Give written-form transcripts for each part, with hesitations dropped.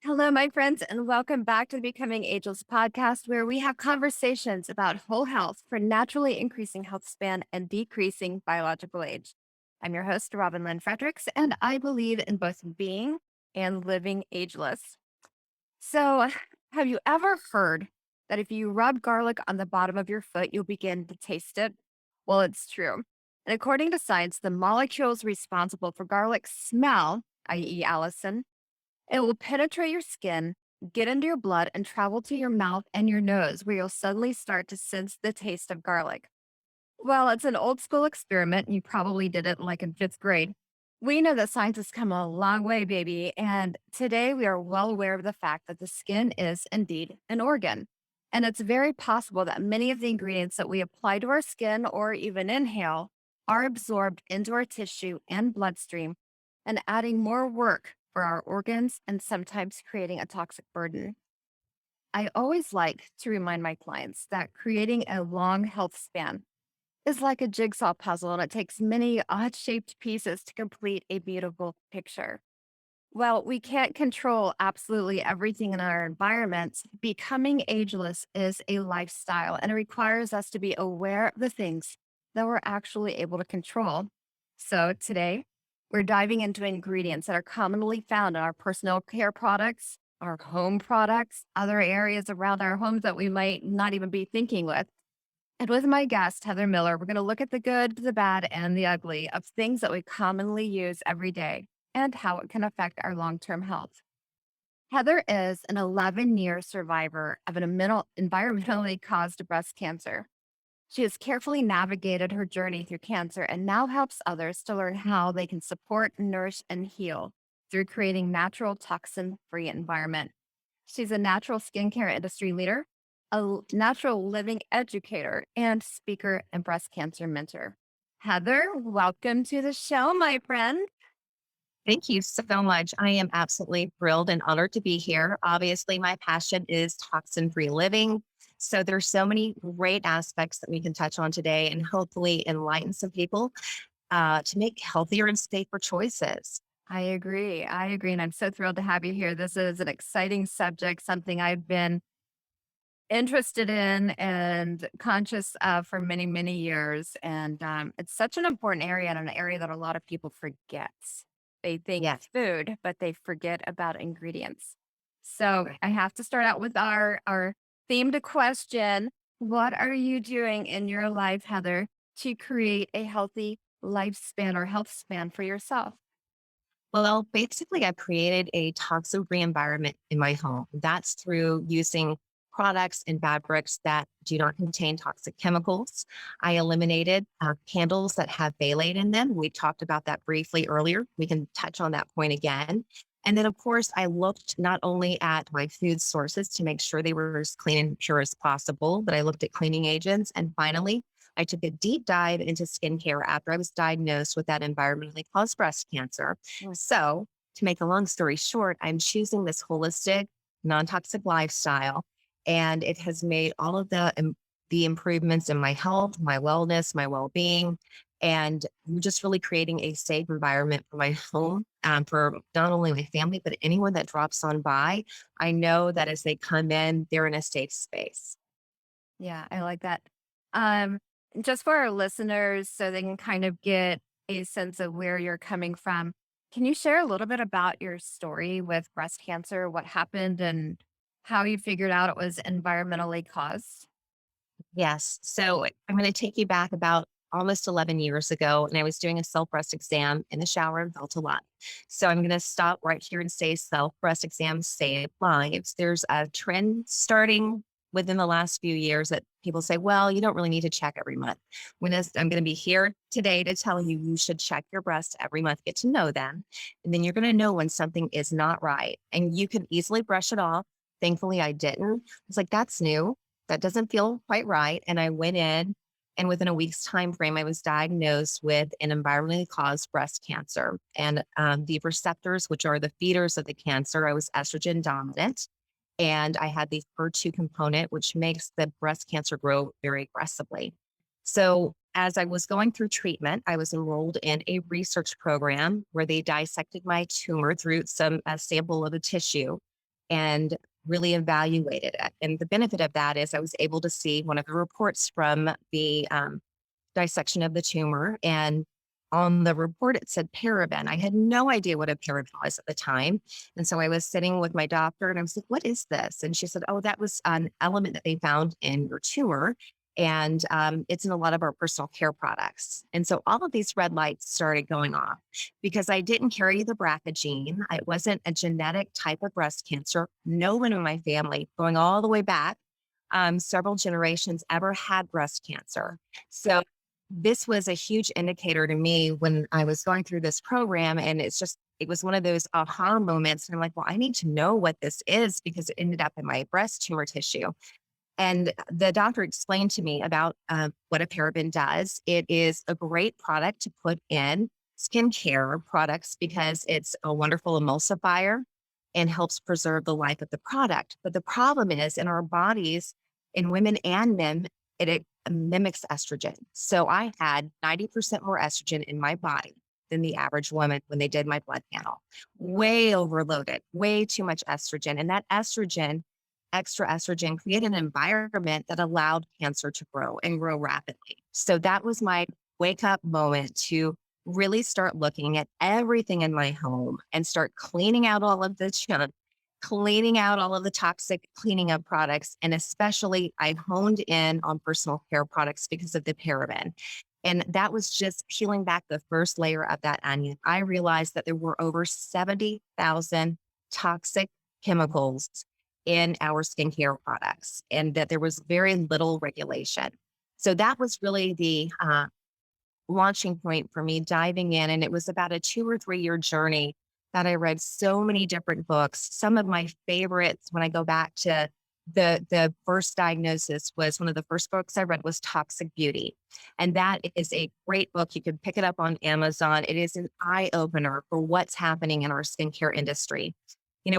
Hello, my friends, and welcome back to the Becoming Ageless podcast, where we have conversations about whole health for naturally increasing health span and decreasing biological age. I'm your host, Robynn Lin Fredericks, and I believe in both being and living ageless. So, have you ever heard that if you rub garlic on the bottom of your foot, you'll begin to taste it? Well, it's true. And according to science, the molecules responsible for garlic smell, i.e., allicin, it will penetrate your skin, get into your blood, and travel to your mouth and your nose, where you'll suddenly start to sense the taste of garlic. Well, it's an old school experiment, and you probably did it like in fifth grade. We know that science has come a long way, baby. And today we are well aware of the fact that the skin is indeed an organ. And it's very possible that many of the ingredients that we apply to our skin or even inhale are absorbed into our tissue and bloodstream and adding more work for our organs and sometimes creating a toxic burden. I always like to remind my clients that creating a long health span is like a jigsaw puzzle and it takes many odd shaped pieces to complete a beautiful picture. Well, we can't control absolutely everything in our environment. Becoming ageless is a lifestyle and it requires us to be aware of the things that we're actually able to control. So today, we're diving into ingredients that are commonly found in our personal care products, our home products, other areas around our homes that we might not even be thinking with. And with my guest, Heather Miller, we're going to look at the good, the bad, and the ugly of things that we commonly use every day and how it can affect our long term health. Heather is an 11-year survivor of an environmentally caused breast cancer. She has carefully navigated her journey through cancer and now helps others to learn how they can support, nourish, and heal through creating natural toxin free environment. She's a natural skincare industry leader, natural living educator, and speaker and breast cancer mentor. Heather, welcome to the show, my friend. Thank you so much. I am absolutely thrilled and honored to be here. Obviously, my passion is toxin-free living. So there's so many great aspects that we can touch on today and hopefully enlighten some people to make healthier and safer choices. I agree. I agree. And I'm so thrilled to have you here. This is an exciting subject, something I've been interested in and conscious of for many, many years. And it's such an important area and an area that a lot of people forget. They think Yes. food, but they forget about ingredients. So I have to start out with our themed question. What are you doing in your life, Heather, to create a healthy lifespan or health span for yourself? Well, basically, I've created a toxin-free environment in my home. That's through using products and fabrics that do not contain toxic chemicals. I eliminated candles that have phthalate in them. We talked about that briefly earlier. We can touch on that point again. And then, of course, I looked not only at my food sources to make sure they were as clean and pure as possible, but I looked at cleaning agents. And finally, I took a deep dive into skincare after I was diagnosed with that environmentally caused breast cancer. Mm. So, to make a long story short, I'm choosing this holistic, non toxic lifestyle. And it has made all of the improvements in my health, my wellness, my well being. And I'm just really creating a safe environment for my home, for not only my family, but anyone that drops on by. I know that as they come in, they're in a safe space. Yeah, I like that. Um, just for our listeners, so they can kind of get a sense of where you're coming from, can you share a little bit about your story with breast cancer, what happened, and how you figured out it was environmentally caused? Yes. So I'm going to take you back about almost 11 years ago, and I was doing a self breast exam in the shower and felt a lot. So I'm going to stop right here and say self breast exams save lives. There's a trend starting within the last few years that people say, well, you don't really need to check every month. I'm going to be here today to tell you you should check your breasts every month, get to know them. And then you're going to know when something is not right. And you can easily brush it off. Thankfully, I didn't. It's like, that's new, that doesn't feel quite right. And I went in, and within a week's time frame, I was diagnosed with an environmentally caused breast cancer. And the receptors, which are the feeders of the cancer, I was estrogen dominant. And I had the HER2 component, which makes the breast cancer grow very aggressively. So as I was going through treatment, I was enrolled in a research program where they dissected my tumor through a sample of a tissue. and really evaluated it. And the benefit of that is I was able to see one of the reports from the dissection of the tumor. And on the report, it said paraben. I had no idea what a paraben was at the time. And so I was sitting with my doctor and I was like, what is this? And she said, oh, that was an element that they found in your tumor. And it's in a lot of our personal care products. And so all of these red lights started going off because I didn't carry the BRCA gene. It wasn't a genetic type of breast cancer. No one in my family, going all the way back several generations, ever had breast cancer. So this was a huge indicator to me when I was going through this program. And it was one of those aha moments. And I'm like, well, I need to know what this is because it ended up in my breast tumor tissue. And the doctor explained to me about what a paraben does. It is a great product to put in skincare products because it's a wonderful emulsifier and helps preserve the life of the product. But the problem is in our bodies, in women and men, it mimics estrogen. So I had 90% more estrogen in my body than the average woman when they did my blood panel. Way overloaded, way too much estrogen. And that estrogen, extra estrogen, created an environment that allowed cancer to grow and grow rapidly. So that was my wake up moment to really start looking at everything in my home and start cleaning out all of the junk, cleaning out all of the toxic cleaning up products. And especially I honed in on personal care products because of the paraben. And that was just peeling back the first layer of that onion. I realized that there were over 70,000 toxic chemicals in our skincare products and that there was very little regulation. So that was really the launching point for me diving in. And it was about a 2 or 3 year journey that I read so many different books. Some of my favorites when I go back to the first diagnosis was one of the first books I read was Toxic Beauty. And that is a great book. You can pick it up on Amazon. It is an eye opener for what's happening in our skincare industry.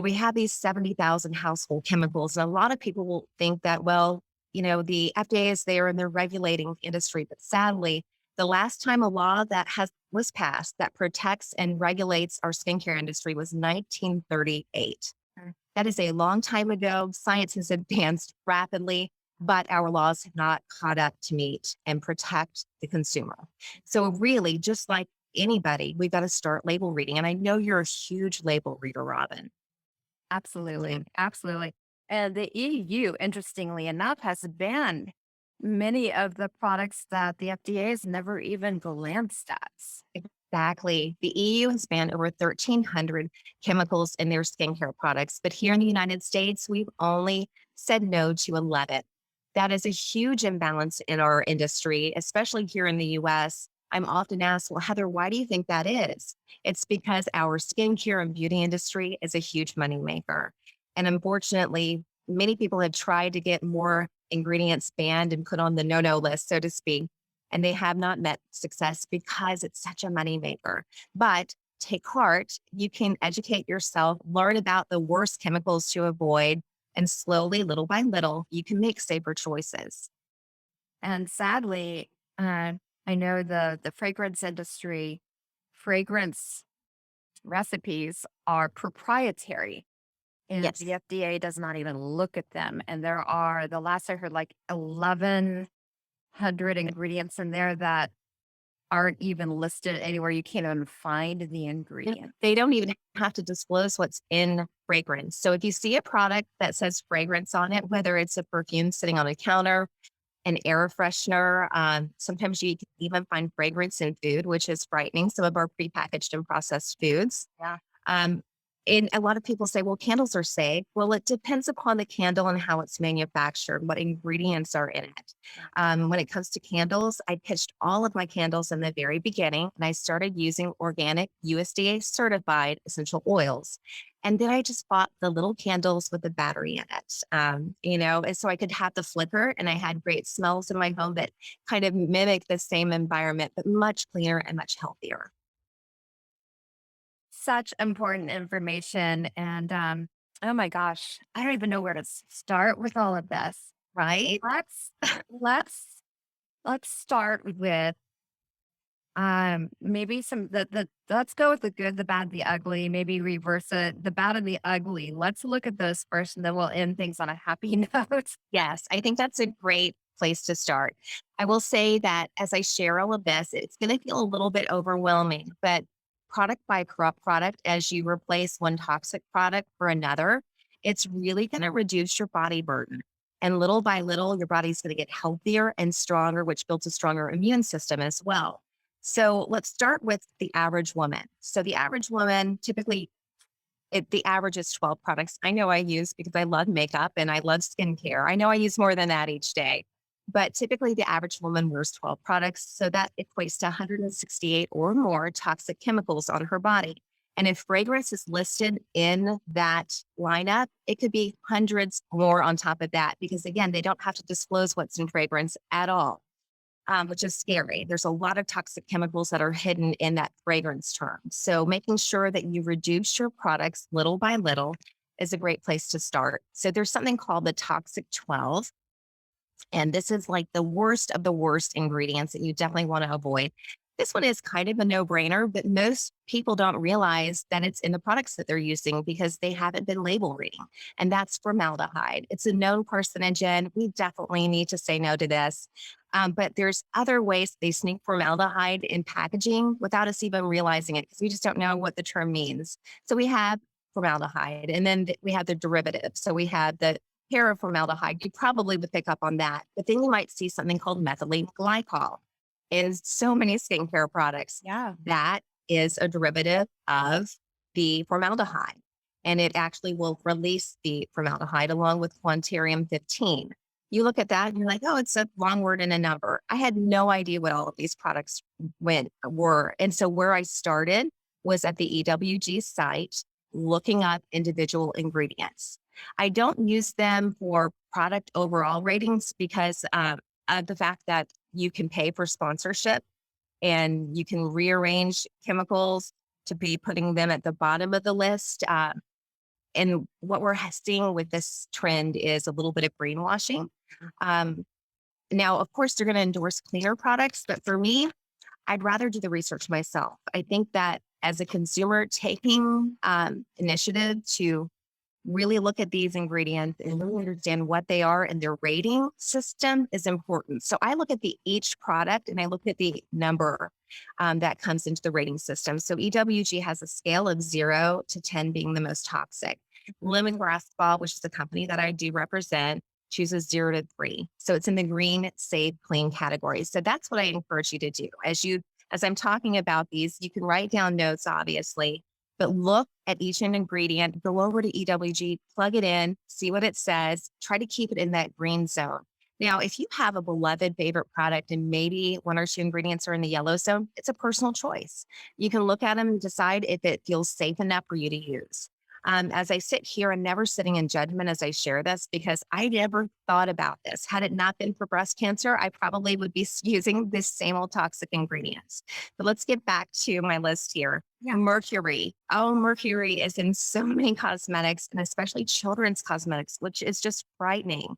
We have these 70,000 household chemicals, and a lot of people will think that, well, the FDA is there and they're regulating the industry. But sadly, the last time a law that was passed that protects and regulates our skincare industry was 1938. That is a long time ago. Science has advanced rapidly, but our laws have not caught up to meet and protect the consumer. So really, just like anybody, we've got to start label reading. And I know you're a huge label reader, Robyn. Absolutely. Absolutely. And the EU, interestingly enough, has banned many of the products that the FDA has never even glanced at. Exactly. The EU has banned over 1,300 chemicals in their skincare products, but here in the United States, we've only said no to 11. That is a huge imbalance in our industry, especially here in the US. I'm often asked, well, Heather, why do you think that is? It's because our skincare and beauty industry is a huge moneymaker. And unfortunately, many people have tried to get more ingredients banned and put on the no-no list, so to speak, and they have not met success because it's such a moneymaker. But take heart, you can educate yourself, learn about the worst chemicals to avoid, and slowly, little by little, you can make safer choices. And sadly, I know the fragrance industry, fragrance recipes are proprietary, and Yes. the FDA does not even look at them. And there are, the last I heard, like 1,100 ingredients in there that aren't even listed anywhere. You can't even find the ingredient. They don't even have to disclose what's in fragrance. So if you see a product that says fragrance on it, whether it's a perfume sitting on a counter, an air freshener, sometimes you can even find fragrance in food, which is frightening, some of our prepackaged and processed foods. Yeah. Um, and a lot of people say, well, candles are safe. Well, it depends upon the candle and how it's manufactured, what ingredients are in it. When it comes to candles, I pitched all of my candles in the very beginning, and I started using organic USDA certified essential oils. And then I just bought the little candles with the battery in it, and so I could have the flicker, and I had great smells in my home that kind of mimic the same environment, but much cleaner and much healthier. Such important information. And oh my gosh, I don't even know where to start with all of this. Right? Let's let's let's start with Maybe some the let's go with the good, the bad, the ugly, maybe reverse it. The bad and the ugly. Let's look at those first and then we'll end things on a happy note. Yes, I think that's a great place to start. I will say that as I share all of this, it's going to feel a little bit overwhelming, but product by product, as you replace one toxic product for another, it's really going to reduce your body burden. And little by little, your body's going to get healthier and stronger, which builds a stronger immune system as well. So let's start with the average woman. So the average woman typically the average is 12 products. I know I use because I love makeup and I love skincare. I know I use more than that each day, but typically the average woman wears 12 products. So that equates to 168 or more toxic chemicals on her body. And if fragrance is listed in that lineup, it could be hundreds more on top of that, because again, they don't have to disclose what's in fragrance at all, which is scary. There's a lot of toxic chemicals that are hidden in that fragrance term. So making sure that you reduce your products little by little is a great place to start. So there's something called the toxic 12. And this is like the worst of the worst ingredients that you definitely want to avoid. This one is kind of a no brainer, but most people don't realize that it's in the products that they're using because they haven't been label reading. And that's formaldehyde. It's a known carcinogen. We definitely need to say no to this. But there's other ways they sneak formaldehyde in packaging without us even realizing it, because we just don't know what the term means. So we have formaldehyde, and then we have the derivatives. So we have the paraformaldehyde. You probably would pick up on that. But then you might see something called methylene glycol in so many skincare products. Yeah. That is a derivative of the formaldehyde. And it actually will release the formaldehyde along with quantarium 15. You look at that and you're like, oh, it's a long word and a number. I had no idea what all of these products were. And so where I started was at the EWG site, looking up individual ingredients. I don't use them for product overall ratings because of the fact that you can pay for sponsorship and you can rearrange chemicals to be putting them at the bottom of the list. And what we're seeing with this trend is a little bit of greenwashing. Um, Now, of course, they're going to endorse cleaner products, but for me, I'd rather do the research myself. I think that as a consumer, taking initiative to really look at these ingredients and really understand what they are and their rating system is important. So I look at each product and I look at the number that comes into the rating system. So EWG has a scale of 0 to 10 being the most toxic. Lemongrass Ball, which is the company that I do represent, chooses 0 to 3. So it's in the green, safe, clean category. So that's what I encourage you to do. As I'm talking about these, you can write down notes, obviously, but look at each ingredient, go over to EWG, plug it in, see what it says, try to keep it in that green zone. Now, if you have a beloved favorite product and maybe one or two ingredients are in the yellow zone, it's a personal choice. You can look at them and decide if it feels safe enough for you to use. As I sit here, I'm never sitting in judgment as I share this, because I never thought about this. Had it not been for breast cancer, I probably would be using this same old toxic ingredients. But let's get back to my list here. Yeah. Mercury. Oh, mercury is in so many cosmetics, and especially children's cosmetics, which is just frightening.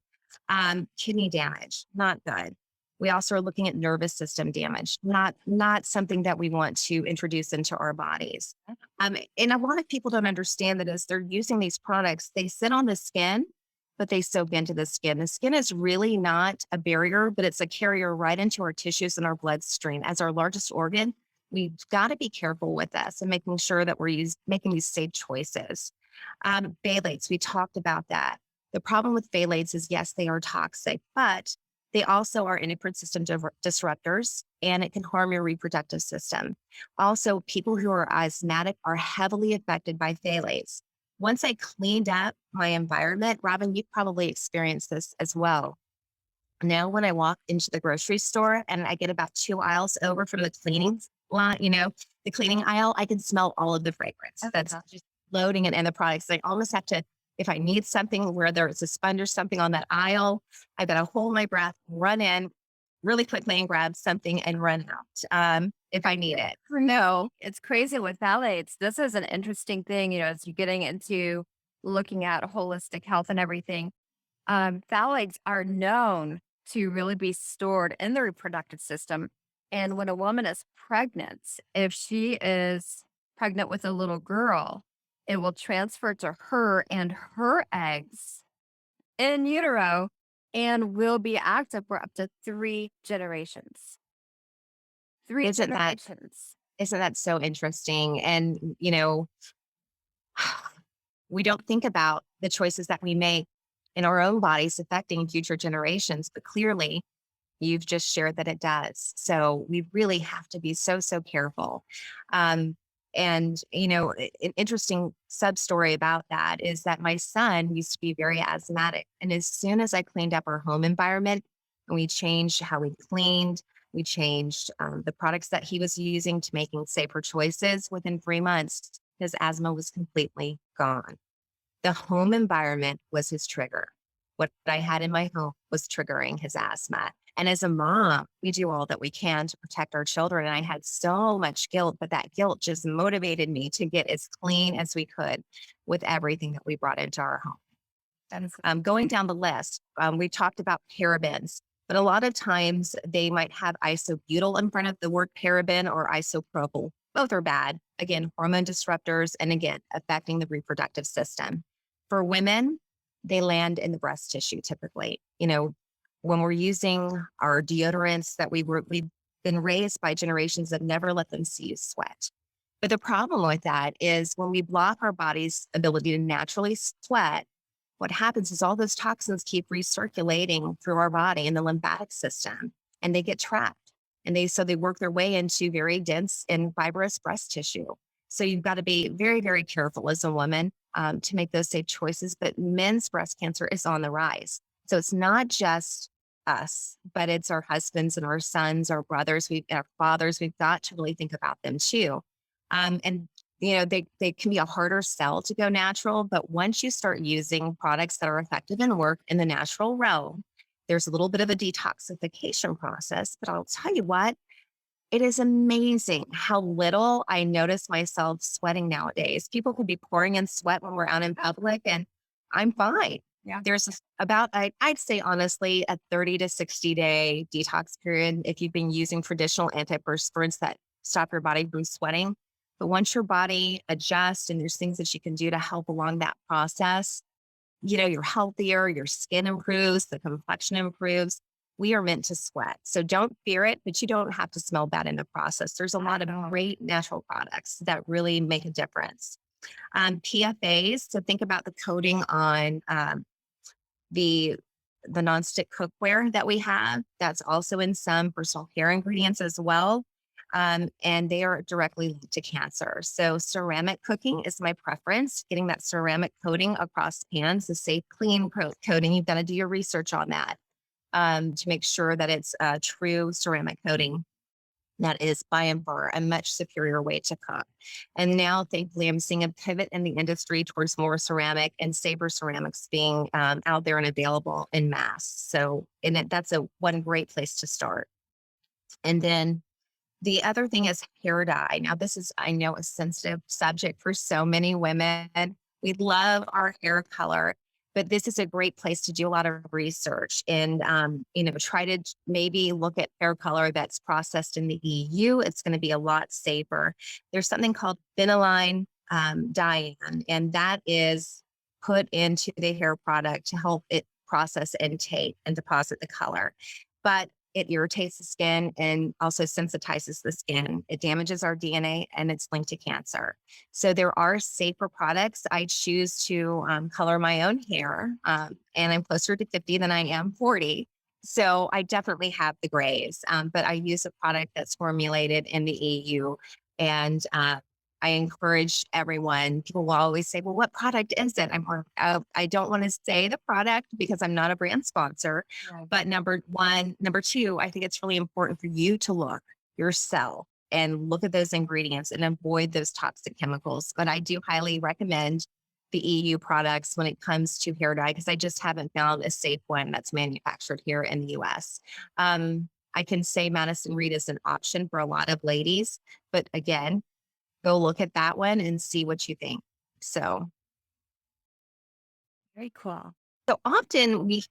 Kidney damage, not good. We also are looking at nervous system damage, not something that we want to introduce into our bodies. And a lot of people don't understand that as they're using these products, they sit on the skin, but they soak into the skin. The skin is really not a barrier, but it's a carrier right into our tissues and our bloodstream. As our largest organ, we've got to be careful with this and making sure that we're making these safe choices. Phthalates, we talked about that. The problem with phthalates is, yes, they are toxic, but they also are endocrine system disruptors, and it can harm your reproductive system. Also, people who are asthmatic are heavily affected by phthalates. Once I cleaned up my environment, Robyn, you've probably experienced this as well. Now, when I walk into the grocery store and I get about 2 aisles over from the cleaning line, the cleaning aisle, I can smell all of the fragrance that's just loading it in the products. I almost have to, if I need something, whether it's a sponge or something on that aisle, I've got to hold my breath, run in really quickly and grab something and run out if I need it. No, it's crazy with phthalates. This is an interesting thing, as you're getting into looking at holistic health and everything. Phthalates are known to really be stored in the reproductive system. And when a woman is pregnant, if she is pregnant with a little girl, it will transfer to her and her eggs in utero and will be active for up to 3 generations. Three Isn't that generations. isn't that so interesting? And, we don't think about the choices that we make in our own bodies affecting future generations, but clearly you've just shared that it does. So we really have to be so, so careful. Um, and, an interesting sub story about that is that my son used to be very asthmatic. And as soon as I cleaned up our home environment and we changed how we cleaned, we changed the products that he was using to making safer choices, within 3 months, his asthma was completely gone. The home environment was his trigger. What I had in my home was triggering his asthma. And as a mom, we do all that we can to protect our children. And I had so much guilt, but that guilt just motivated me to get as clean as we could with everything that we brought into our home. That is Going down the list, we talked about parabens, but a lot of times they might have isobutyl in front of the word paraben or isopropyl. Both are bad. Again, hormone disruptors, and again, affecting the reproductive system. For women, they land in the breast tissue typically. When we're using our deodorants that we've been raised by generations that never let them see you sweat. But the problem with that is when we block our body's ability to naturally sweat, what happens is all those toxins keep recirculating through our body in the lymphatic system, and they get trapped. And they work their way into very dense and fibrous breast tissue. So you've got to be very, very careful as a woman to make those safe choices. But men's breast cancer is on the rise. So it's not just us, but it's our husbands and our sons, our brothers, our fathers. We've got to really think about them too. And they can be a harder sell to go natural, but once you start using products that are effective and work in the natural realm, there's a little bit of a detoxification process. But I'll tell you what, it is amazing how little I notice myself sweating nowadays. People could be pouring in sweat when we're out in public, and I'm fine. Yeah. There's about, I'd say honestly, a 30 to 60-day detox period if you've been using traditional antiperspirants that stop your body from sweating. But once your body adjusts and there's things that you can do to help along that process, you're healthier, your skin improves, the complexion improves. We are meant to sweat. So don't fear it, but you don't have to smell bad in the process. There's a lot of great natural products that really make a difference. PFAs, so think about the coating on the nonstick cookware that we have. That's also in some personal care ingredients as well. And they are directly linked to cancer. So ceramic cooking is my preference. Getting that ceramic coating across pans, the safe, clean coating. You've got to do your research on that to make sure that it's a true ceramic coating. That is by and far a much superior way to cook. And now, thankfully, I'm seeing a pivot in the industry towards more ceramic and safer ceramics being out there and available in mass. So, that's one great place to start. And then the other thing is hair dye. Now, this is, I know, a sensitive subject for so many women. We love our hair color, but this is a great place to do a lot of research and, try to maybe look at hair color that's processed in the EU. It's going to be a lot safer. There's something called phenyline diane, and that is put into the hair product to help it process and take and deposit the color. But it irritates the skin and also sensitizes the skin. It damages our DNA and it's linked to cancer. So there are safer products. I choose to color my own hair, and I'm closer to 50 than I am 40. So I definitely have the grays, but I use a product that's formulated in the EU. And I encourage everyone. People will always say, well, what product is it? I don't want to say the product because I'm not a brand sponsor. Right. But number one, number two, I think it's really important for you to look yourself and look at those ingredients and avoid those toxic chemicals. But I do highly recommend the EU products when it comes to hair dye because I just haven't found a safe one that's manufactured here in the US. I can say Madison Reed is an option for a lot of ladies, but again, go look at that one and see what you think. So, Very cool. so often we,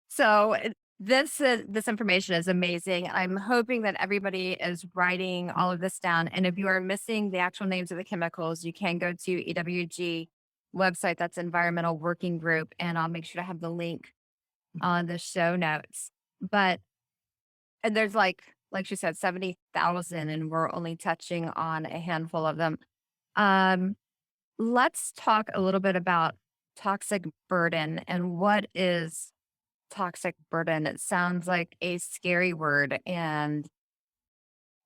So This information is amazing. I'm hoping that everybody is writing all of this down. And if you are missing the actual names of the chemicals, you can go to EWG website. That's Environmental Working Group, and I'll make sure to have the link on the show notes. But and there's like she said, 70,000, and we're only touching on a handful of them. Um, let's talk a little bit about toxic burden and what is toxic burden. It sounds like a scary word, and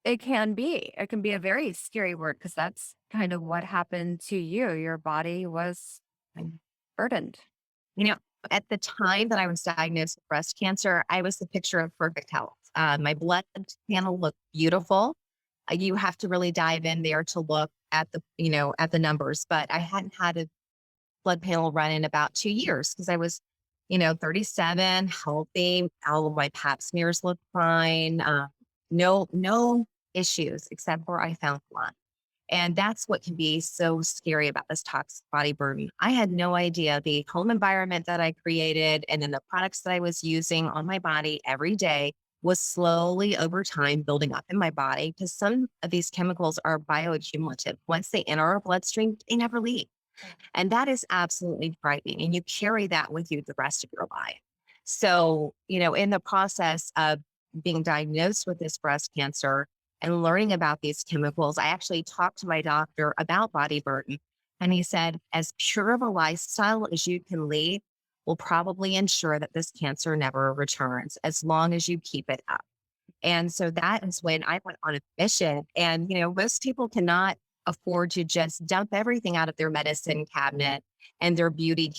it can be a very scary word because that's kind of what happened to you. Your body was burdened. You know, at the time that I was diagnosed with breast cancer, I was the picture of perfect health. My blood panel looked beautiful. You have to really dive in there to look at the numbers, but I hadn't had a blood panel run in about 2 years because I was, 37, healthy. All of my pap smears looked fine. No issues except for I found one. And that's what can be so scary about this toxic body burden. I had no idea the home environment that I created and then the products that I was using on my body every day was slowly over time building up in my body because some of these chemicals are bioaccumulative. Once they enter our bloodstream, they never leave. And that is absolutely frightening. And you carry that with you the rest of your life. So, in the process of being diagnosed with this breast cancer and learning about these chemicals, I actually talked to my doctor about body burden. And he said, as pure of a lifestyle as you can lead will probably ensure that this cancer never returns as long as you keep it up. And so that is when I went on a mission. And, most people cannot afford to just dump everything out of their medicine cabinet and their beauty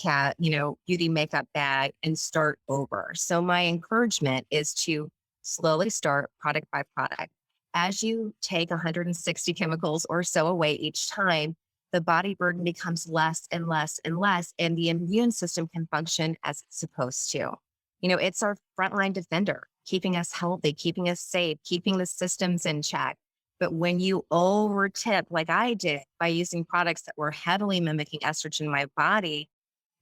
makeup bag and start over. So my encouragement is to slowly start product by product. As you take 160 chemicals or so away each time, the body burden becomes less and less and less, and the immune system can function as it's supposed to. It's our frontline defender, keeping us healthy, keeping us safe, keeping the systems in check. But when you overtip, like I did by using products that were heavily mimicking estrogen in my body,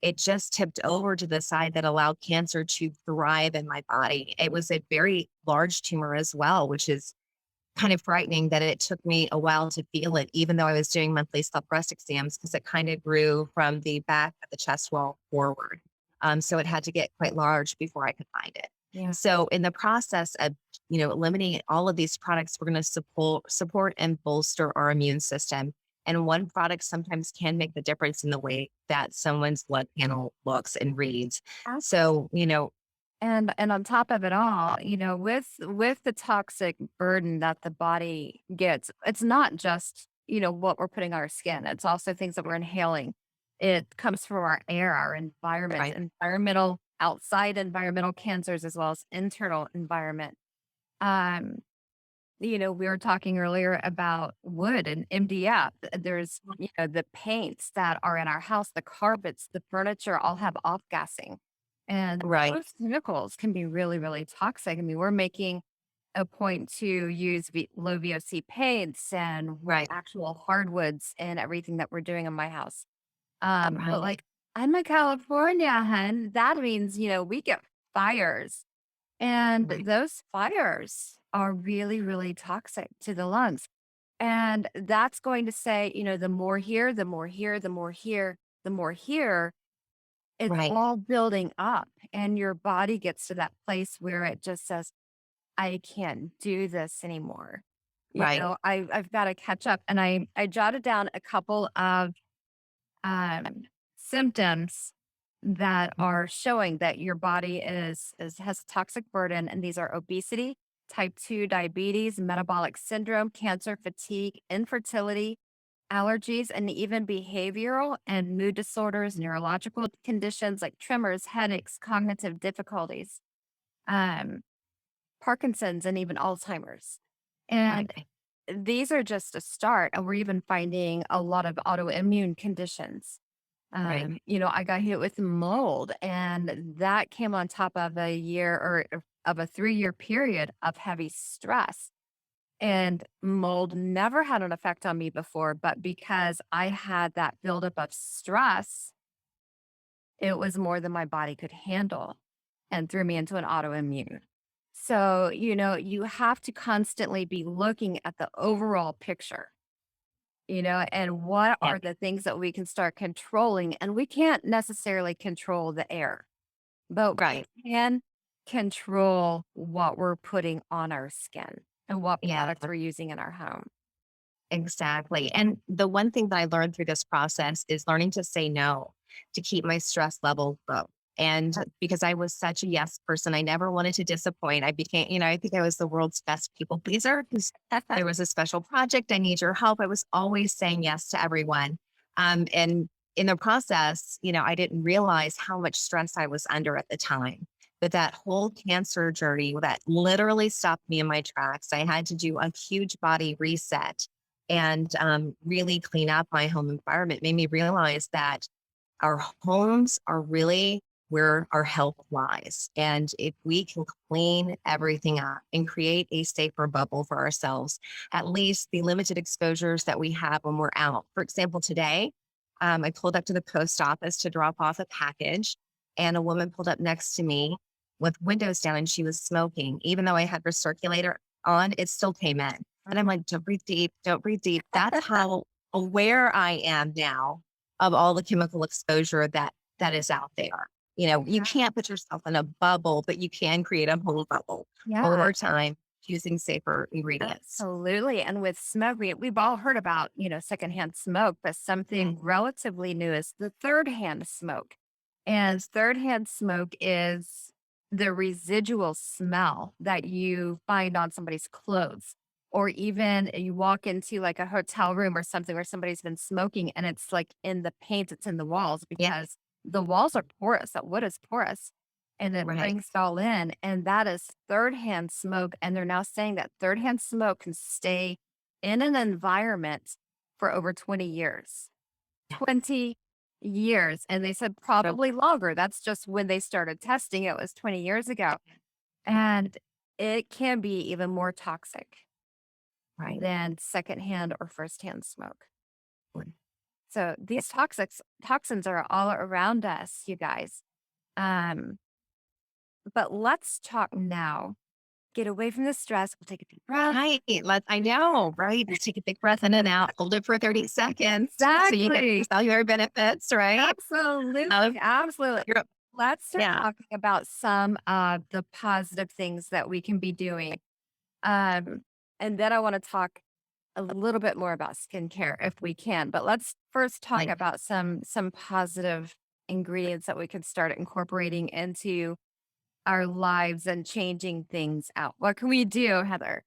it just tipped over to the side that allowed cancer to thrive in my body. It was a very large tumor as well, which is kind of frightening that it took me a while to feel it, even though I was doing monthly self breast exams, because it kind of grew from the back of the chest wall forward. So it had to get quite large before I could find it. Yeah. So in the process of, eliminating all of these products, we're going to support and bolster our immune system. And one product sometimes can make the difference in the way that someone's blood panel looks and reads. So, And on top of it all, with the toxic burden that the body gets, it's not just, what we're putting on our skin. It's also things that we're inhaling. It comes from our air, our environment, right, outside environmental cancers, as well as internal environment. Um, we were talking earlier about wood and MDF. There's, the paints that are in our house, the carpets, the furniture all have off gassing. And right, those chemicals can be really, really toxic. I mean, we're making a point to use low VOC paints and right, actual hardwoods and everything that we're doing in my house. But right, like I'm in California, hun, that means, we get fires. And right, those fires are really, really toxic to the lungs. And that's going to say, the more here, the more here, the more here, the more here, it's right, all building up. And your body gets to that place where it just says, I can't do this anymore. right, I've got to catch up. And I jotted down a couple of um, symptoms that are showing that your body has a toxic burden, and these are obesity, type 2 diabetes, metabolic syndrome, cancer, fatigue, infertility, allergies, and even behavioral and mood disorders, neurological conditions like tremors, headaches, cognitive difficulties, um, Parkinson's, and even Alzheimer's. And right, these are just a start. And we're even finding a lot of autoimmune conditions. right, I got hit with mold, and that came on top of a year or of a 3-year period of heavy stress. And mold never had an effect on me before, but because I had that buildup of stress, it was more than my body could handle. and threw me into an autoimmune. So, you have to constantly be looking at the overall picture, and what Yeah. are the things that we can start controlling. And we can't necessarily control the air, but we Right. can control what we're putting on our skin and what Yeah. products we're using in our home. Exactly. And the one thing that I learned through this process is learning to say no to keep my stress level low. And because I was such a yes person, I never wanted to disappoint. I became, I think I was the world's best people pleaser because there was a special project. I need your help. I was always saying yes to everyone. And in the process, I didn't realize how much stress I was under at the time. But that whole cancer journey that literally stopped me in my tracks. I had to do a huge body reset and really clean up my home environment made me realize that our homes are really where our health lies. And if we can clean everything up and create a safer bubble for ourselves, at least the limited exposures that we have when we're out. For example, today, I pulled up to the post office to drop off a package, and a woman pulled up next to me with windows down and she was smoking. Even though I had recirculator on, it still came in. And I'm like, don't breathe deep, don't breathe deep. That's how aware I am now of all the chemical exposure that is out there. You Yeah. can't put yourself in a bubble, but you can create a whole bubble Yeah. over time using safer ingredients. Absolutely. And with smoke, we've all heard about, secondhand smoke, but something relatively new is the third hand smoke. And third hand smoke is the residual smell that you find on somebody's clothes. Or even you walk into like a hotel room or something where somebody's been smoking and it's like in the paint, it's in the walls Yeah, because the walls are porous, that wood is porous and it right. brings it all in. And that is third hand smoke. And they're now saying that third hand smoke can stay in an environment for over 20 years. 20 years. And they said So, probably longer. That's just when they started testing. It was 20 years ago. And it can be even more toxic right. than secondhand or firsthand smoke. So these toxins are all around us, you guys. Um, but let's talk now. Get away from the stress. We'll take a deep breath. Right. I know, right? You take a big breath in and out, hold it for 30 seconds. So you get your Exactly. cellular benefits, right? Absolutely. Um, Absolutely. you're, Let's start yeah. talking about some of the positive things that we can be doing. Um, and then I want to talk a little bit more about skincare if we can. But let's first talk Like, about some positive ingredients that we can start incorporating into our lives and changing things out. What can we do, Heather?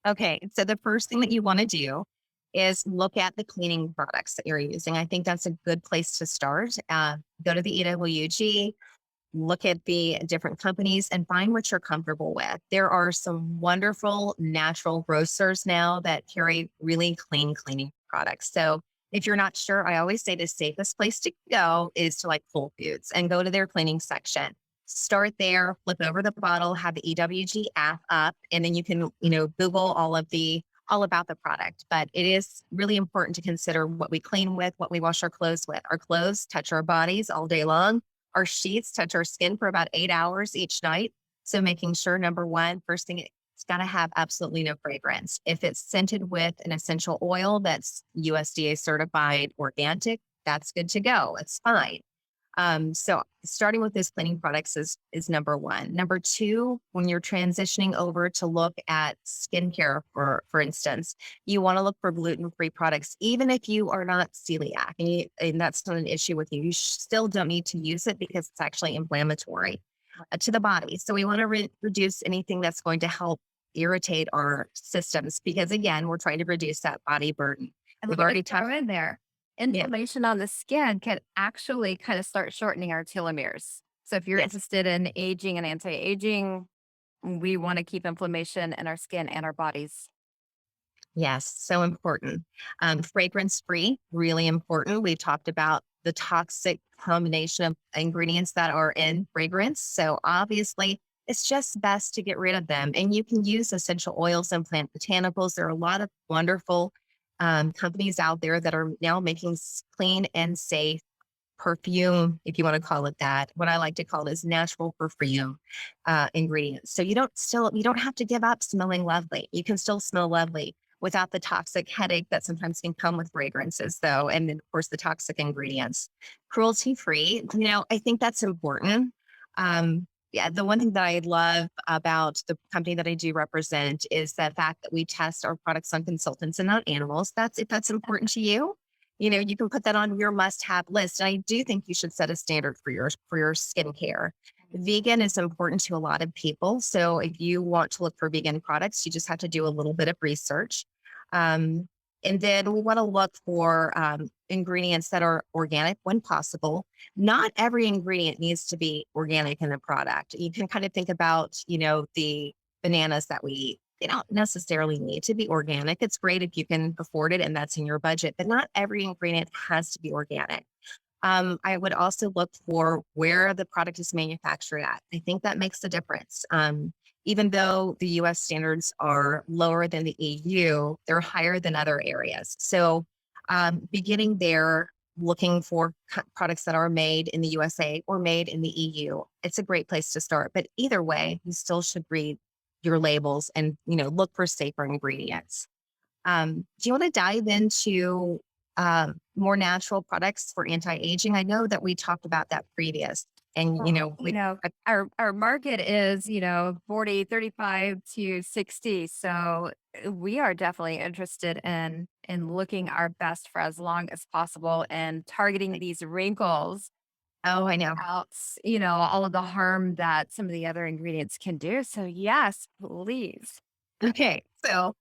okay. So the first thing that you want to do is look at the cleaning products that you're using. I think that's a good place to start. Go to the EWG, look at the different companies and find what you're comfortable with. There are some wonderful natural grocers now that carry really clean cleaning products. So if you're not sure, I always say the safest place to go is to like Whole Foods and go to their cleaning section. Start there, flip over the bottle, have the EWG app up, and then you can, Google all about the product. But it is really important to consider what we clean with, what we wash our clothes with. Our clothes touch our bodies all day long. Our sheets touch our skin for about 8 hours each night. So making sure, number one, first thing, it's got to have absolutely no fragrance. If it's scented with an essential oil that's USDA certified organic, that's good to go. It's fine. So starting with those cleaning products is number one. Number two, when you're transitioning over to look at skincare, for instance, you want to look for gluten-free products, even if you are not celiac and that's not an issue with you. You still don't need to use it because it's actually inflammatory to the body. So we want to reduce anything that's going to help irritate our systems because again, we're trying to reduce that body burden. And We've let me already just throw talked. in there. Yeah. Inflammation on the skin can actually kind of start shortening our telomeres. So if you're Yes. interested in aging and anti-aging, we want to keep inflammation in our skin and our bodies. Yes, so important. Fragrance free, really important. We've talked about the toxic combination of ingredients that are in fragrance. So obviously, it's just best to get rid of them. And you can use essential oils and plant botanicals. There are a lot of wonderful companies out there that are now making clean and safe perfume, if you want to call it that. What I like to call it is natural perfume ingredients. So you don't have to give up smelling lovely. You can still smell lovely without the toxic headache that sometimes can come with fragrances, though. And then, of course, the toxic ingredients. Cruelty free, I think that's important. Yeah, the one thing that I love about the company that I do represent is the fact that we test our products on consultants and not animals. If that's important to you, you can put that on your must-have list. And I do think you should set a standard for your skincare. Vegan is important to a lot of people. So if you want to look for vegan products, you just have to do a little bit of research. Um, and then we want to look for ingredients that are organic when possible. Not every ingredient needs to be organic in the product. You can kind of think about, the bananas that we eat. They don't necessarily need to be organic. It's great if you can afford it and that's in your budget, but not every ingredient has to be organic. I would also look for where the product is manufactured at. I think that makes a difference. Even though the US standards are lower than the EU, they're higher than other areas. So beginning there, looking for products that are made in the USA or made in the EU, it's a great place to start. But either way, you still should read your labels and, look for safer ingredients. Do you want to dive into more natural products for anti-aging? I know that we talked about that previous. And, Well, our market is, 40, 35 to 60. So we are definitely interested in looking our best for as long as possible and targeting these wrinkles oh, I know. without, all of the harm that some of the other ingredients can do. So yes, please. Okay. So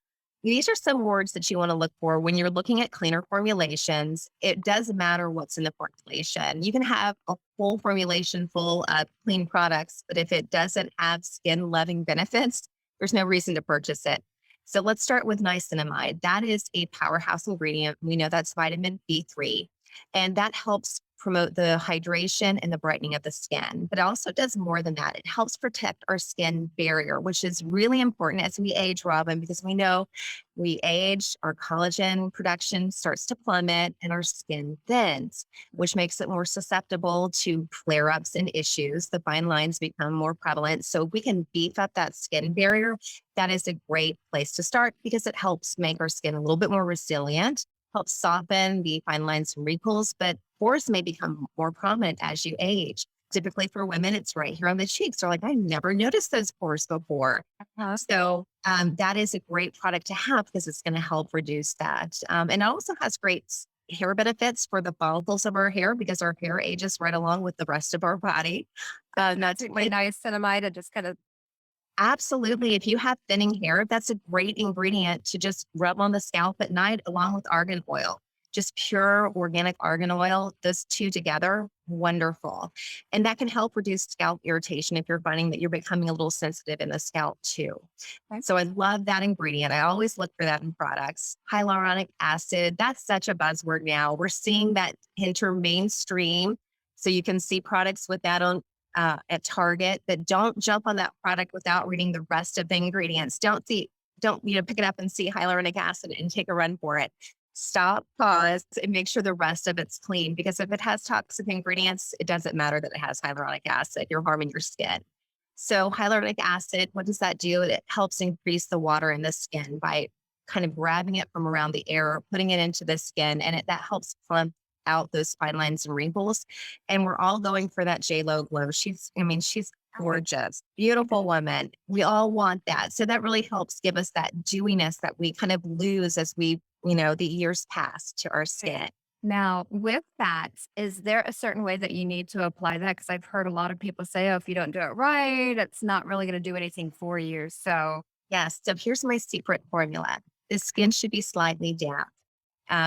these are some words that you want to look for when you're looking at cleaner formulations. It doesn't matter what's in the formulation. You can have a full formulation full of clean products, but if it doesn't have skin loving benefits, there's no reason to purchase it. So let's start with niacinamide. That is a powerhouse ingredient. We know that's vitamin B3, and that helps promote the hydration and the brightening of the skin. But it also does more than that. It helps protect our skin barrier, which is really important as we age, Robin, because we know we age, our collagen production starts to plummet and our skin thins, which makes it more susceptible to flare ups and issues. The fine lines become more prevalent. So if we can beef up that skin barrier, that is a great place to start because it helps make our skin a little bit more resilient, helps soften the fine lines and wrinkles, but pores may become more prominent as you age. Typically for women, it's right here on the cheeks. They're like, I never noticed those pores before. So that is a great product to have because it's going to help reduce that. And it also has great hair benefits for the follicles of our hair because our hair ages right along with the rest of our body. That's Really niacinamide and just kind of absolutely. If you have thinning hair, that's a great ingredient to just rub on the scalp at night along with argan oil. Just pure organic argan oil, those two together, wonderful. And that can help reduce scalp irritation if you're finding that you're becoming a little sensitive in the scalp too. So I love that ingredient. I always look for that in products. Hyaluronic acid, that's such a buzzword now. We're seeing that enter mainstream. So you can see products with that on at Target, but don't jump on that product without reading the rest of the ingredients. Don't pick it up and see hyaluronic acid and take a run for it. Stop, pause, and make sure the rest of it's clean. Because if it has toxic ingredients, it doesn't matter that it has hyaluronic acid. You're harming your skin. So hyaluronic acid, what does that do? It helps increase the water in the skin by kind of grabbing it from around the air, putting it into the skin, and that helps plump out those fine lines and wrinkles. And we're all going for that J-Lo glow. She's gorgeous, beautiful woman. We all want that. So that really helps give us that dewiness that we kind of lose as the years pass to our skin. now with that, is there a certain way that you need to apply that? Because I've heard a lot of people say, oh, if you don't do it right, it's not really going to do anything for you. So Yes. So here's my secret formula. The skin should be slightly damp.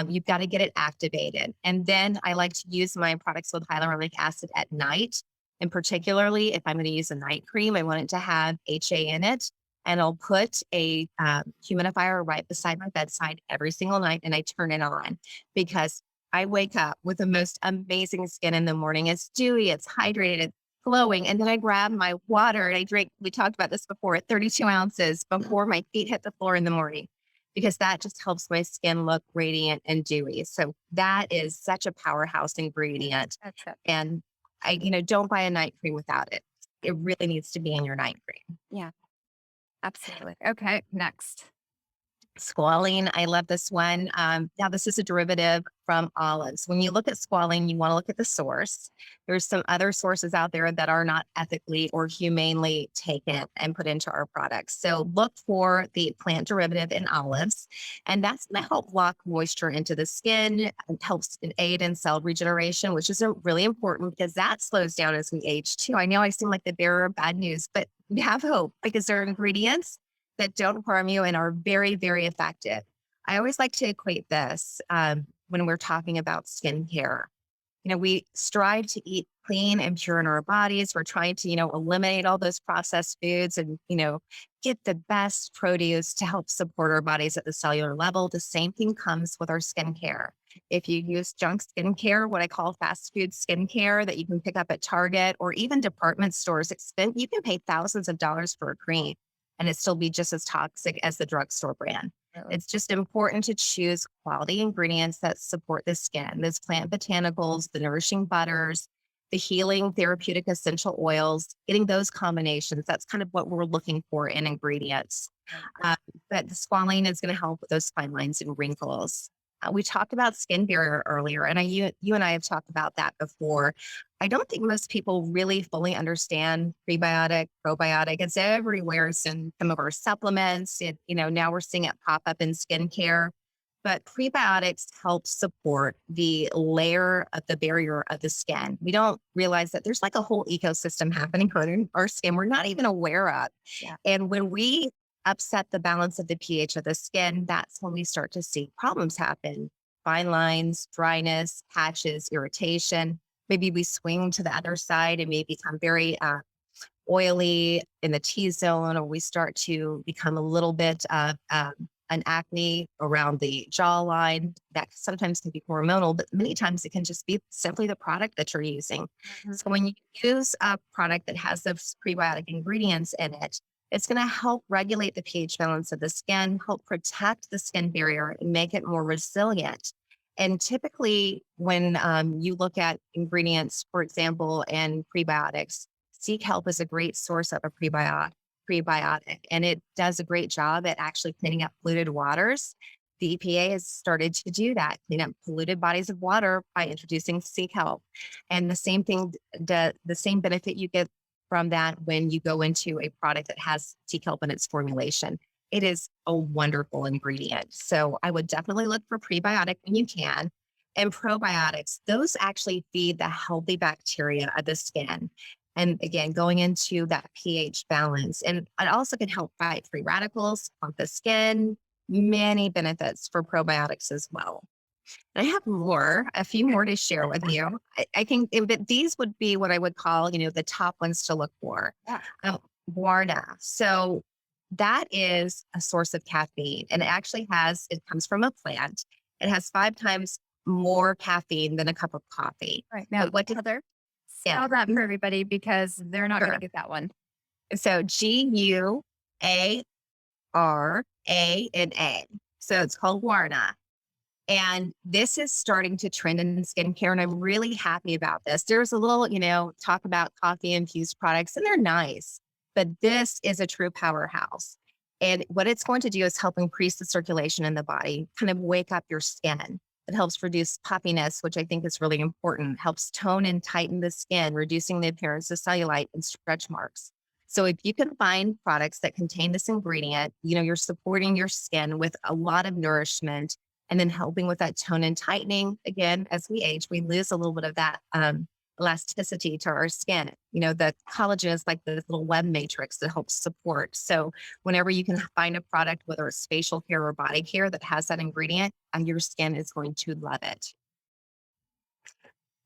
You've got to get it activated. And then I like to use my products with hyaluronic acid at night. And particularly if I'm going to use a night cream, I want it to have HA in it. And I'll put a humidifier right beside my bedside every single night and I turn it on because I wake up with the most amazing skin in the morning. It's dewy, it's hydrated, it's glowing. And then I grab my water and I drink, we talked about this before, 32 ounces before my feet hit the floor in the morning. because that just helps my skin look radiant and dewy. So that is such a powerhouse ingredient. That's it. And don't buy a night cream without it. It really needs to be in your night cream. Yeah, absolutely. Okay, next. Squalene, I love this one. Now, this is a derivative from olives. When you look at squalene, you want to look at the source. There's some other sources out there that are not ethically or humanely taken and put into our products. So look for the plant derivative in olives, and that's going to help lock moisture into the skin and helps aid in cell regeneration, which is really important because that slows down as we age too. I know I seem like the bearer of bad news, but we have hope because there are ingredients that don't harm you and are very, very effective. I always like to equate this when we're talking about skincare. We strive to eat clean and pure in our bodies. We're trying to, eliminate all those processed foods and, get the best produce to help support our bodies at the cellular level. The same thing comes with our skincare. If you use junk skincare, what I call fast food skincare that you can pick up at Target or even department stores, you can pay thousands of dollars for a cream and it still be just as toxic as the drugstore brand. Really? It's just important to choose quality ingredients that support the skin. Those plant botanicals, the nourishing butters, the healing therapeutic essential oils, getting those combinations. That's kind of what we're looking for in ingredients. But the squalene is going to help with those fine lines and wrinkles. We talked about skin barrier earlier, and you and I have talked about that before. I don't think most people really fully understand prebiotic, probiotic. It's everywhere. It's in some of our supplements. Now we're seeing it pop up in skincare. But prebiotics help support the layer of the barrier of the skin. We don't realize that there's like a whole ecosystem happening on our skin we're not even aware of. Yeah. And when we upset the balance of the pH of the skin, that's when we start to see problems happen. Fine lines, dryness, patches, irritation. Maybe we swing to the other side and may become very oily in the T-zone, or we start to become a little bit of an acne around the jawline. That sometimes can be hormonal, but many times it can just be simply the product that you're using. Mm-hmm. So when you use a product that has those prebiotic ingredients in it, it's going to help regulate the pH balance of the skin, help protect the skin barrier, and make it more resilient. And typically, when you look at ingredients, for example, in prebiotics, Seek Help is a great source of a prebiotic, and it does a great job at actually cleaning up polluted waters. The EPA has started to do that, clean up polluted bodies of water by introducing Seek Help. And the same thing, the same benefit you get from that when you go into a product that has Seek Help in its formulation. It is a wonderful ingredient. So I would definitely look for prebiotic when you can. And probiotics, those actually feed the healthy bacteria of the skin. And again, going into that pH balance. And it also can help fight free radicals, pump the skin, many benefits for probiotics as well. And I have a few more to share with you. I think that these would be what I would call, the top ones to look for. Yeah. Guarana. So that is a source of caffeine, and it comes from a plant. It has 5 times more caffeine than a cup of coffee. Right. Now, But what did Heather, yeah. spell that for everybody because they're not going Sure. to get that one. So Guarana. So it's called guarana. And this is starting to trend in skincare, and I'm really happy about this. There's a little, talk about coffee infused products, and they're nice, but this is a true powerhouse. And what it's going to do is help increase the circulation in the body, kind of wake up your skin. It helps reduce puffiness, which I think is really important, helps tone and tighten the skin, reducing the appearance of cellulite and stretch marks. So if you can find products that contain this ingredient, you're supporting your skin with a lot of nourishment and then helping with that tone and tightening. Again, as we age, we lose a little bit of that elasticity to our skin. The collagen is like this little web matrix that helps support. So whenever you can find a product, whether it's facial care or body care that has that ingredient, your skin is going to love it.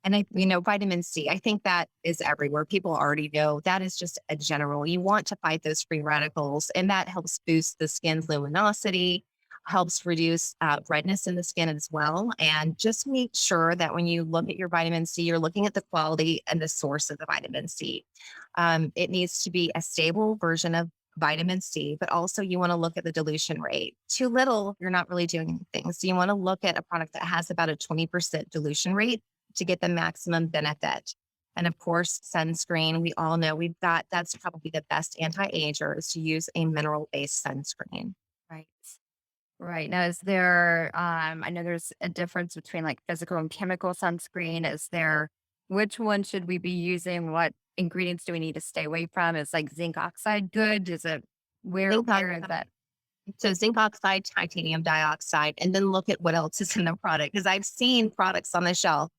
And vitamin C, I think that is everywhere. People already know that is just a general. You want to fight those free radicals, and that helps boost the skin's luminosity, helps reduce redness in the skin as well. And just make sure that when you look at your vitamin C, you're looking at the quality and the source of the vitamin C. It needs to be a stable version of vitamin C, but also you want to look at the dilution rate. Too little, you're not really doing anything. So you want to look at a product that has about a 20% dilution rate to get the maximum benefit. And of course, sunscreen, we all know that's probably the best anti-ager is to use a mineral-based sunscreen. Right. Right. Now, is there, I know there's a difference between like physical and chemical sunscreen. Is there, which one should we be using? What ingredients do we need to stay away from? Is like zinc oxide good? Is it, Zinc where is oxide, that? so zinc oxide, titanium dioxide, and then look at what else is in the product. Because I've seen products on the shelf,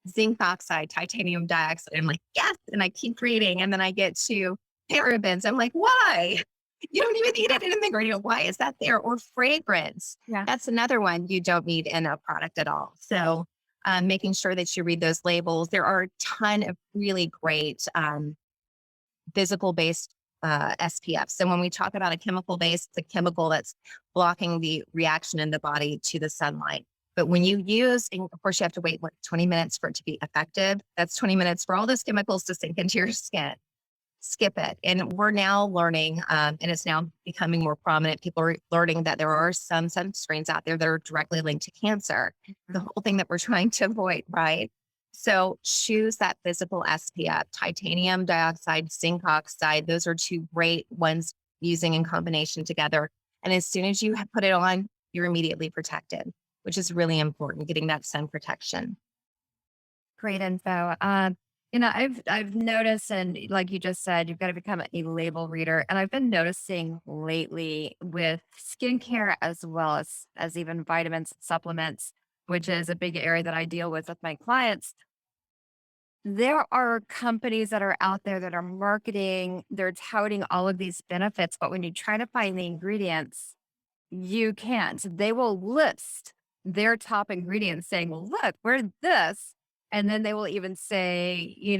zinc oxide, titanium dioxide. I'm like, yes. And I keep reading. And then I get to parabens. I'm like, why? You don't even need it in an ingredient. Why is that there? Or fragrance. Yeah. That's another one you don't need in a product at all. So making sure that you read those labels. There are a ton of really great physical based SPF. So when we talk about a chemical base, it's a chemical that's blocking the reaction in the body to the sunlight. But when you use, and of course, you have to wait 20 minutes for it to be effective. That's 20 minutes for all those chemicals to sink into your skin. Skip it. And we're now learning, and it's now becoming more prominent. People are learning that there are some sunscreens out there that are directly linked to cancer. The whole thing that we're trying to avoid, right? So choose that physical SPF, titanium dioxide, zinc oxide. Those are two great ones using in combination together. And as soon as you put it on, you're immediately protected, which is really important, getting that sun protection. Great info. I've noticed, and like you just said, you've got to become a label reader. And I've been noticing lately with skincare as well as even vitamins and supplements, which is a big area that I deal with my clients. There are companies that are out there that are marketing, they're touting all of these benefits, but when you try to find the ingredients, you can't. They will list their top ingredients saying, well, look, we're this. And then they will even say, we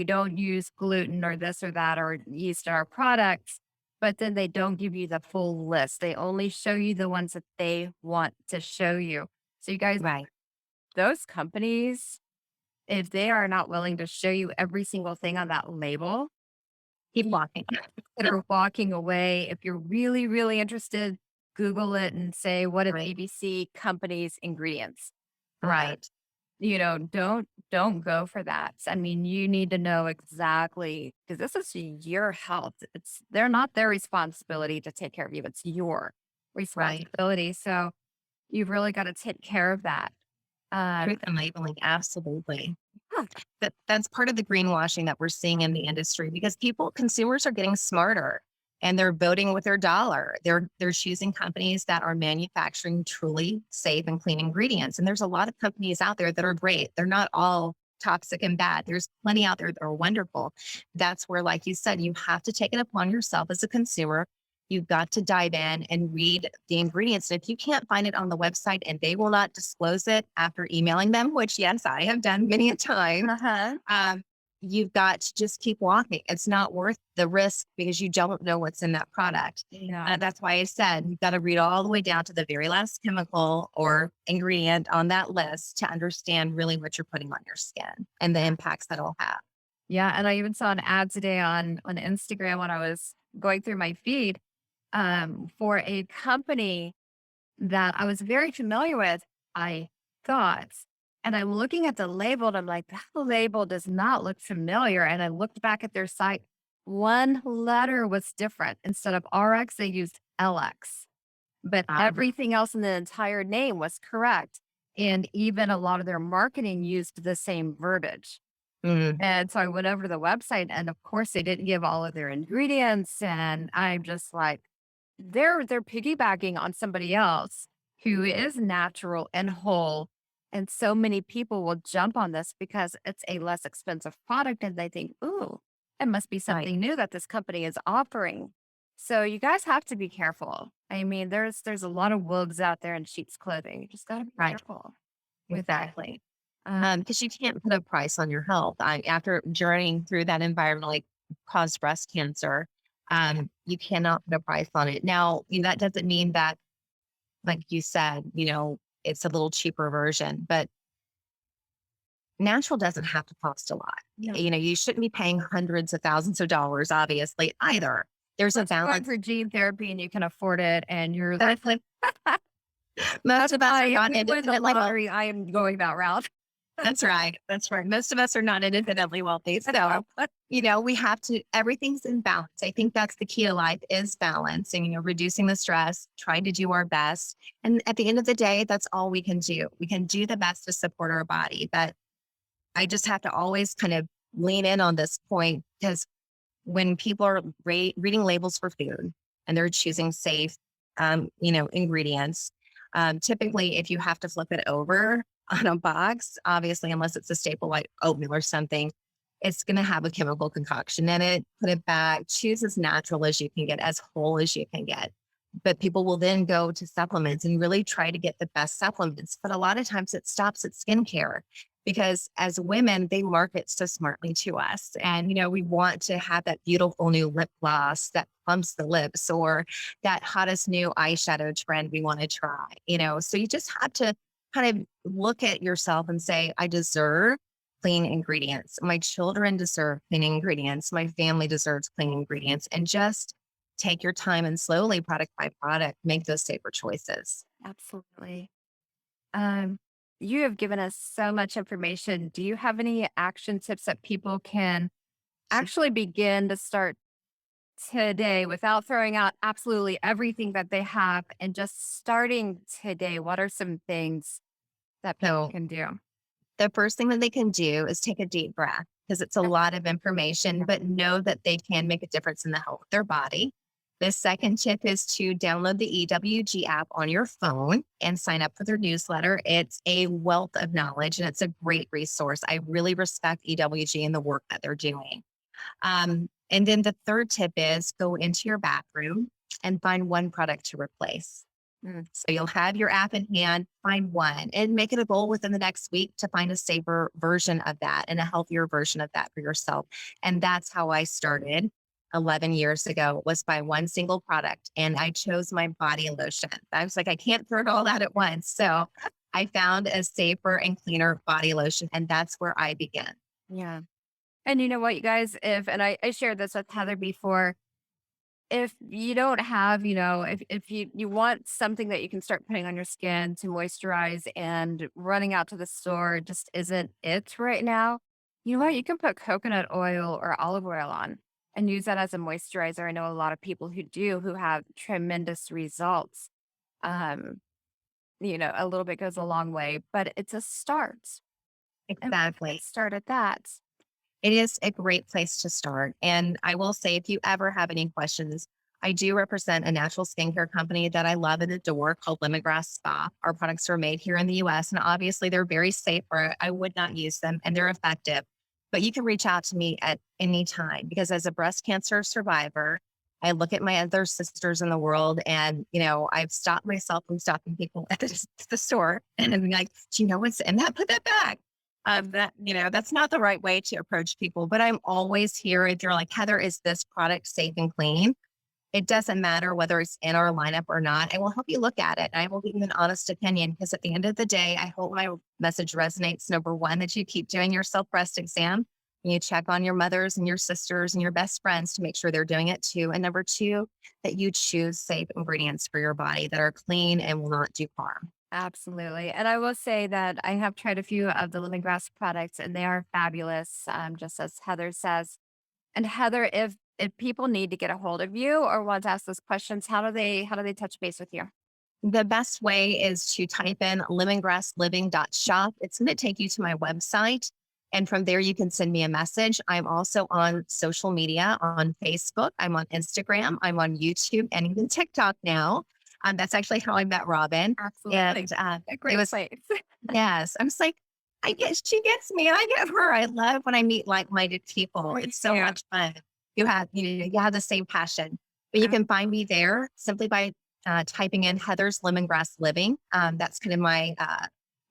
don't use gluten or this or that or yeast in our products. But then they don't give you the full list. They only show you the ones that they want to show you. So you guys, Right. those companies, if they are not willing to show you every single thing on that label, Keep walking. that are walking away. If you're really, really interested, Google it and say, what is Right. ABC company's ingredients? Uh, Right. don't go for that. I mean, you need to know exactly because this is your health. They're not their responsibility to take care of you. It's your Right. responsibility. So you've really got to take care of that. Um, Truth and labeling. Absolutely. huh, That's part of the greenwashing that we're seeing in the industry because consumers are getting smarter and they're voting with their dollar. They're choosing companies that are manufacturing truly safe and clean ingredients. And there's a lot of companies out there that are great. They're not all toxic and bad. There's plenty out there that are wonderful. That's where, like you said, you have to take it upon yourself as a consumer. You've got to dive in and read the ingredients. And if you can't find it on the website and they will not disclose it after emailing them, which yes, I have done many a time, uh-huh. um, you've got to just keep walking. It's not worth the risk because you don't know what's in that product. Yeah. That's why I said you've got to read all the way down to the very last chemical or ingredient on that list to understand really what you're putting on your skin and the impacts that it'll have. Yeah. And I even saw an ad today on Instagram when I was going through my feed for a company that I was very familiar with, I thought. And I'm looking at the label and I'm like, that label does not look familiar. And I looked back at their site. One letter was different. Instead of RX, they used LX, but Um, everything else in the entire name was correct. And even a lot of their marketing used the same verbiage. mm, And so I went over to the website, and of course, they didn't give all of their ingredients. And I'm just like, they're piggybacking on somebody else who is natural and whole. And so many people will jump on this because it's a less expensive product and they think, ooh, it must be right, something new that this company is offering. So you guys have to be careful. I mean, there's a lot of wolves out there in sheep's clothing. You just gotta be right, careful with that. exactly. Uh, Because you can't put a price on your health. After journeying through that environment, like caused breast cancer, you cannot put a price on it. Now, that doesn't mean that, like you said, it's a little cheaper version, but Natural doesn't have to cost a lot. No. You shouldn't be paying hundreds of thousands of dollars, obviously, either. There's a Unless you're going balance. for gene therapy and you can afford it and you're That's like most that's of us are why if not we win the independently wealthy. lottery, I am going that route. That's right. That's right. Most of us are not independently wealthy. So, we have to, everything's in balance. I think that's the key to life is balance and, reducing the stress, trying to do our best. And at the end of the day, that's all we can do. We can do the best to support our body. But I just have to always kind of lean in on this point because when people are reading labels for food and they're choosing safe, ingredients, typically if you have to flip it over on a box, obviously, unless it's a staple like oatmeal or something, it's going to have a chemical concoction in it. Put it back, choose as natural as you can get, as whole as you can get. But people will then go to supplements and really try to get the best supplements. But a lot of times it stops at skincare because as women, they market so smartly to us. And, we want to have that beautiful new lip gloss that plumps the lips or that hottest new eyeshadow trend we want to try, So you just have to kind of look at yourself and say, I deserve clean ingredients. My children deserve clean ingredients. My family deserves clean ingredients. And just take your time and slowly, product by product, make those safer choices. Absolutely. Um, you have given us so much information. Do you have any action tips that people can actually begin to start today without throwing out absolutely everything that they have and just starting today? What are some things that people So can do? the first thing that they can do is take a deep breath because it's a lot of information, but know that they can make a difference in the health of their body. The second tip is to download the EWG app on your phone and sign up for their newsletter. It's a wealth of knowledge and it's a great resource. I really respect EWG and the work that they're doing. And then the third tip is go into your bathroom and find one product to replace. So you'll have your app in hand, find one and make it a goal within the next week to find a safer version of that and a healthier version of that for yourself. And that's how I started 11 years ago was by one single product. And I chose my body lotion. I was like, I can't throw it all out at once. So I found a safer and cleaner body lotion. And that's where I began. Yeah. And you know what, you guys, I shared this with Heather before, if you don't have, if you want something that you can start putting on your skin to moisturize and running out to the store just isn't it right now, you know what? You can put coconut oil or olive oil on and use that as a moisturizer. I know a lot of people who do who have tremendous results. Um, a little bit goes a long way, but it's a start. And Exactly. let's start at that. It is a great place to start. And I will say, if you ever have any questions, I do represent a natural skincare company that I love and adore called Lemongrass Spa. Our products are made here in the US, and obviously they're very safe. I would not use them, and they're effective. But you can reach out to me at any time because as a breast cancer survivor, I look at my other sisters in the world and, I've stopped myself from stopping people at the store and I'm like, do you know what's in that? Put that back. That's not the right way to approach people, but I'm always here. If you're like, Heather, is this product safe and clean? It doesn't matter whether it's in our lineup or not. I will help you look at it. I will give you an honest opinion because at the end of the day, I hope my message resonates. Number one, that you keep doing your self-breast exam and you check on your mothers and your sisters and your best friends to make sure they're doing it too. And number two, that you choose safe ingredients for your body that are clean and will not do harm. Absolutely. And I will say that I have tried a few of the lemongrass products and they are fabulous, just as Heather says. And Heather, if people need to get a hold of you or want to ask those questions, how do they touch base with you? The best way is to type in lemongrassliving.shop. It's going to take you to my website. And from there, you can send me a message. I'm also on social media on Facebook. I'm on Instagram. I'm on YouTube and even TikTok now. That's actually how I met Robynn. Absolutely. And A it great was, place. yes, I'm just like, I guess she gets me and I get her. I love when I meet like-minded people. It's so Yeah. much fun. You have the same passion. But you can find me there simply by typing in Heather's Lemongrass Living. That's kind of my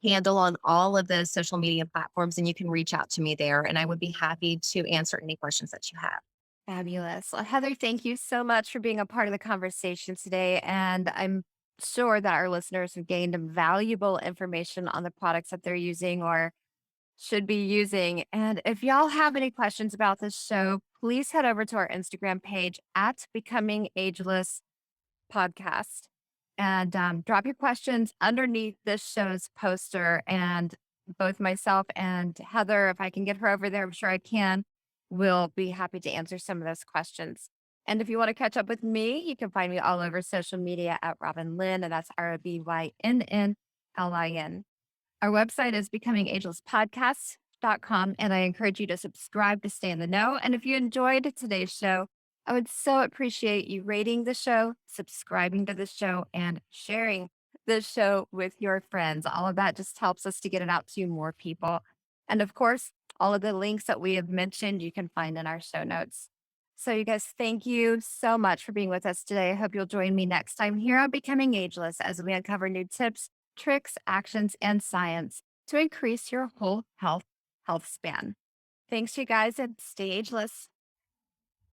handle on all of the social media platforms, and you can reach out to me there. And I would be happy to answer any questions that you have. Fabulous. Well, Heather, thank you so much for being a part of the conversation today. And I'm sure that our listeners have gained valuable information on the products that they're using or should be using. And if y'all have any questions about this show, please head over to our Instagram page at Becoming Ageless Podcast and drop your questions underneath this show's poster. And both myself and Heather, if I can get her over there, I'm sure I can, will be happy to answer some of those questions. And if you want to catch up with me, you can find me all over social media at Robynn Lin, and that's ROBYNNLIN. Our website is becomingagelesspodcast.com, and I encourage you to subscribe to stay in the know. And if you enjoyed today's show, I would so appreciate you rating the show, subscribing to the show, and sharing the show with your friends. All of that just helps us to get it out to more people. And of course, all of the links that we have mentioned, you can find in our show notes. So, you guys, thank you so much for being with us today. I hope you'll join me next time here on Becoming Ageless as we uncover new tips, tricks, actions, and science to increase your whole health span. Thanks, you guys, and stay ageless.